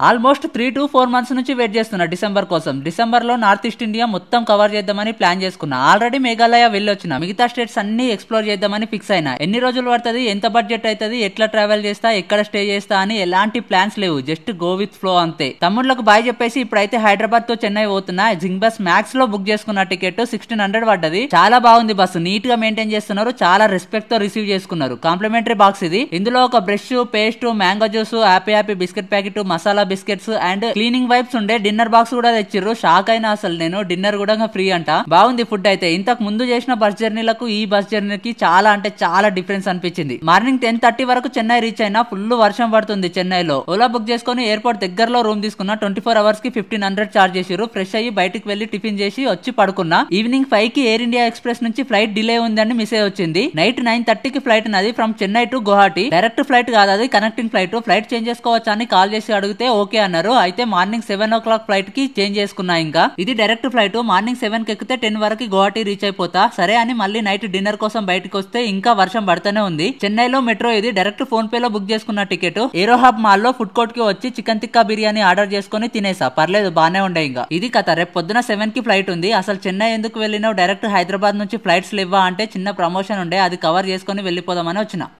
Almost 3 to 4 months నుంచి wait చేస్తున్నా December కోసం. డిసెంబర్ లో నార్త్ ఈస్ట్ ఇండియా మొత్తం కవర్ చేద్దామని ప్లాన్ చేసుకున్నా. ఆల్రెడీ మేఘాలయ వెళ్ళొచ్చిన, మిగతా స్టేట్స్ అన్ని ఎక్స్ప్లోర్ చేద్దామని ఫిక్స్ అయినా. ఎన్ని రోజులు పడుతుంది, ఎంత బడ్జెట్ అవుతుంది, ఎట్లా ట్రావెల్ చేస్తా, ఎక్కడ స్టే చేస్తా అని ఎలాంటి ప్లాన్స్ లేవు. జస్ట్ గో విత్ ఫ్లో అంతే. తమ్ముళ్ళకు బాయ్ చెప్పేసి ఇప్పుడైతే హైదరాబాద్ తో చెన్నై పోతున్నా. జింగ్ బస్ మ్యాక్స్ లో బుక్ చేసుకున్న టికెట్ 1600 పడ్డది. చాలా బాగుంది బస్సు, నీట్ గా మెయింటైన్ చేస్తున్నారు, చాలా రెస్పెక్ట్ తో రిసీవ్ చేసుకున్నారు. కాంప్లిమెంటరీ బాక్స్ ఇది. ఇందులో ఒక brush, paste, mango juice, happy biscuit packet, masala biscuits and cleaning wipes ఉండే. డిన్నర్ బాక్స్ కూడా తెచ్చిర్రు. షాక్ అయినా అసలు నేను. డిన్నర్ కూడా ఫ్రీ అంట. బాగుంది ఫుడ్ అయితే. ఇంతకు ముందు చేసిన బస్ జర్నీలకు ఈ బస్ జర్నీకి చాలా అంటే చాలా డిఫరెన్స్ అనిపించింది. మార్నింగ్ 10:30 వరకు చెన్నై రీచ్ అయినా. ఫుల్ వర్షం పడుతుంది చెన్నైలో. ఓలా బుక్ చేసుకుని ఎయిర్పోర్ట్ దగ్గరలో రూమ్ తీసుకున్నా. 24 hours కి 1500 చార్జ్ చేసిర్రు. ఫ్రెష్ అయ్యి బయటికి వెళ్లి టిఫిన్ చేసి వచ్చి పడుకున్నా. ఈవినింగ్ 5 కి ఎయిర్ ఇండియా ఎక్స్ప్రెస్ నుంచి ఫ్లైట్ డిలే ఉందని మెసేజ్ వచ్చింది. నైట్ 9:30 కి ఫ్లైట్ నది from Chennai to Guwahati. Direct flight కాదు, అది కనెక్టింగ్ ఫ్లైట్. ఫ్లైట్ చేంజ్ చేసుకోవచ్చా అని కాల్ చేసి అడిగితే ఓకే అన్నారు. అయితే మార్నింగ్ 7 o'clock ఫ్లైట్ కి చేంజ్ చేసుకున్నా. ఇంకా ఇది డైరెక్ట్ ఫ్లైట్. మార్నింగ్ 7 కి ఎక్కితే 10 వరకు గువాహటి రీచ్ అయిపోతా. సరే అని మళ్ళీ నైట్ డిన్నర్ కోసం బయటకు వస్తే ఇంకా వర్షం పడుతూనే ఉంది. చెన్నైలో మెట్రో ఇది. డైరెక్ట్ ఫోన్ పే లో బుక్ చేసుకున్న టికెట్. ఏరో హబ్ మాల్ లో ఫుడ్ కోర్ట్ కి వచ్చి చికెన్ టిక్కా బిర్యానీ ఆర్డర్ చేసుకుని తినేసా. పర్లేదు, బానే ఉండే. ఇంకా ఇది కథ. రేపు పొద్దున 7 కి ఫ్లైట్ ఉంది. అసలు చెన్నై ఎందుకు వెళ్ళినావు, డైరెక్ట్ హైదరాబాద్ నుంచి ఫ్లైట్స్ లేవా అంటే చిన్న ప్రమోషన్ ఉండే, అది కవర్ చేసుకుని వెళ్ళిపోదామని వచ్చిన.